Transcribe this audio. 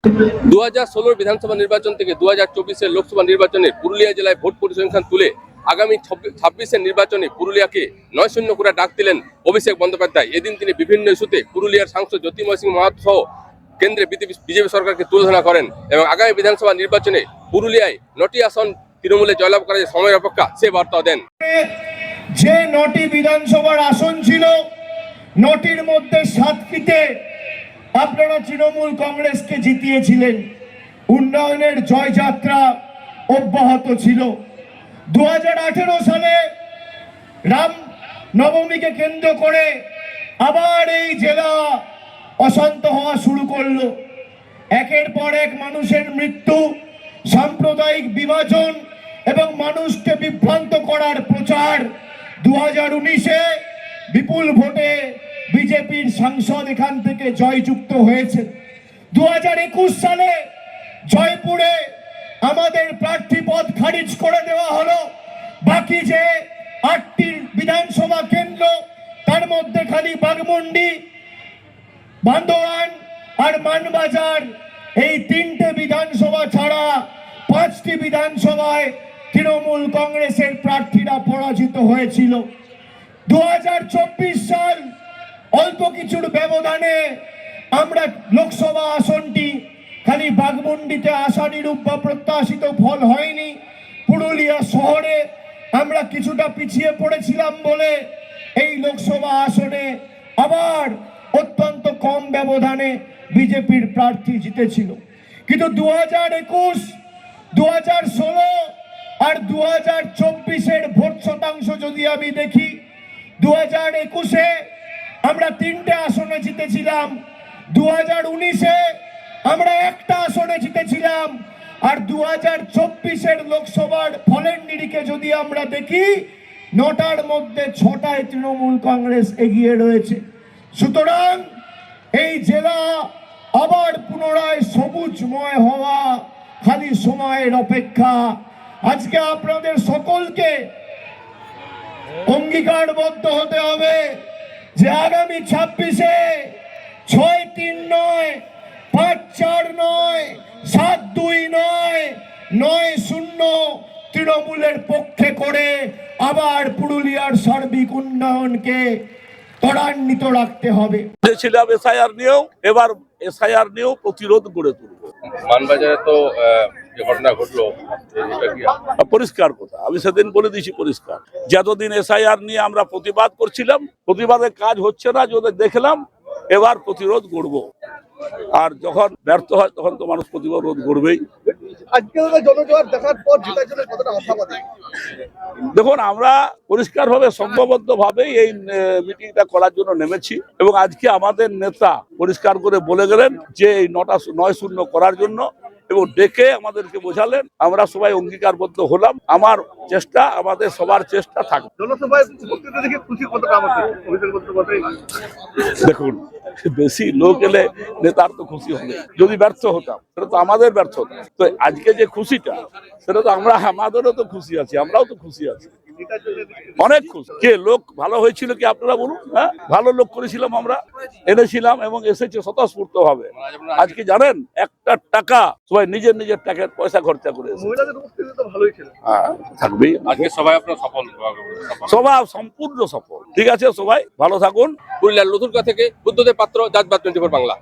2016 বিধানসভা নির্বাচন থেকে 2024 লোকসভা নির্বাচনে পুরুলিয়া জেলায় ভোট পরিসংখ্যান তুলে আগামী 26 নির্বাচনে পুরুলিয়াকে 9-0 করে ডাক দিলেন অভিষেক বন্দ্যোপাধ্যায়। এদিন তিনি বিভিন্ন ইস্যুতে পুরুলিয়ার সাংসদ জ্যোতির্ময় সিং মাহাতো সহ কেন্দ্রে বিজেপি সরকারকে তুলনা করেন এবং আগামী বিধানসভা নির্বাচনে পুরুলিয়ায় 9টি আসন তৃণমূলে জয়লাভ করার যে সময়ের অপেক্ষা সে বার্তা দেন। যে 9টি বিধানসভার আসন ছিল, 9টির মধ্যে 7টিতে আপনারা তৃণমূল কংগ্রেসকে জিতিয়েছিলেন। উন্নয়নের জয়যাত্রা অব্যাহত ছিল। 2018 সালে রাম নবমীকে কেন্দ্র করে আবার এই জেলা অশান্ত হওয়া শুরু করলো। একের পর এক মানুষের মৃত্যু, সাম্প্রদায়িক বিভাজন এবং মানুষকে বিভ্রান্ত করার প্রচার। 2019-এ বিপুল ভোটে বিজেপির সাংসদ এখান থেকে জয়যুক্ত হয়েছে। 2021 সালে জয়পুরে আমাদের প্রার্থী পদ খারিজ করে দেওয়া হলো। বাকি যে 8টি বিধানসভা কেন্দ্র, তার মধ্যে খালি বাগমুন্ডি, বান্দোয়ান আর মানবাজার, এই 3টে বিধানসভা ছাড়া 5টি বিধানসভায় তৃণমূল কংগ্রেসের প্রার্থীরা পরাজিত হয়েছিল। 2024 সাল অল্প কিছুর ব্যবধানে আমরা লোকসভা আসনটি খালি বাগমুন্ডিতে আশানুরূপ বা প্রত্যাশিত ফল হয়নি। পুরুলিয়া শহরে আমরা কিছুটা পিছিয়ে পড়েছিলাম বলে এই লোকসভা আসনে আবার অত্যন্ত কম ব্যবধানে বিজেপির প্রার্থী জিতেছিল। কিন্তু 2021, 2016 আর 2024-এর ভোট শতাংশ যদি আমি দেখি, 2021-এ আমরা 3টে আসনে জিতেছিলাম, 2019-এ আমরা 1টা আসনে জিতেছিলাম, আর 2024-এর লোকসভার ফলের নিরিখে যদি আমরা দেখি, 9টার মধ্যে 6টায় তৃণমূল কংগ্রেস এগিয়ে রয়েছে। সুতরাং এই জেলা আবার পুনরায় সবুজময় হওয়া খালি সময়ের অপেক্ষা। আজকে আপনাদের সকলকে অঙ্গীকারবদ্ধ হতে হবে যে আগামী 26-এ 6-3 নয়, 5-4 নয়, 7-2 নয়, 9-0 তৃণমূলের পক্ষে করে আবার পুরুলিয়ার সার্বিক উন্নয়নকে ত্বরান্বিত রাখতে হবে। ছিলাম এসআইআর নিয়েও, এবার এসআইআর নিয়েও প্রতিরোধ গড়ে তুলব। মানবাজারে তো যে ঘটনা ঘটলো, পরিষ্কার কথা, আমি সেদিন বলে দিয়েছি পরিষ্কার, যতদিন এসআইআর নিয়ে আমরা প্রতিবাদ করছিলাম, প্রতিবাদের কাজ হচ্ছে না, যদি দেখলাম এবার প্রতিরোধ গড়ব। আর যখন ব্যর্থ হয় তখন তো মানুষ প্রতিরোধ গড়বেই। দেখুন, আমরা পরিষ্কারভাবে সংঘবদ্ধভাবেই এই মিটিংটা করার জন্য নেমেছি এবং আজকে আমাদের নেতা পরিষ্কার করে বলে গেলেন যে এই 9-0 করার জন্য এবং ডেকে আমাদেরকে বোঝালেন। আমরা সবাই অঙ্গীকারবদ্ধ হলাম, আমার চেষ্টা, আমাদের সবার চেষ্টা থাকবে। দেখুন, বেশি লোক এলে নেতার তো খুশি হবে, যদি ব্যর্থ হতাম সেটা তো আমাদের ব্যর্থতা। তো আজকে যে খুশিটা, সেটা তো আমাদেরও তো খুশি আছি, আমরাও তো খুশি আছি, অনেক খুশি। কে লোক ভালো হয়েছিল কি আপনারা বলুন? হ্যাঁ, ভালো লোক করেছিলাম, আমরা এনেছিলাম এবং এসেছে স্বতঃস্ফূর্ত ভাবে। আজকে জানেন, একটা টাকা সবাই নিজের নিজের টাকার পয়সা খরচা করে থাকবেই। আজকে সবাই আপনার সফল, সবাই সম্পূর্ণ সফল। ঠিক আছে, সবাই ভালো থাকুন। পুরুলিয়ার লুতুরকা থেকে বুদ্ধদেব পাত্র, জাজবাদ 24 বাংলা।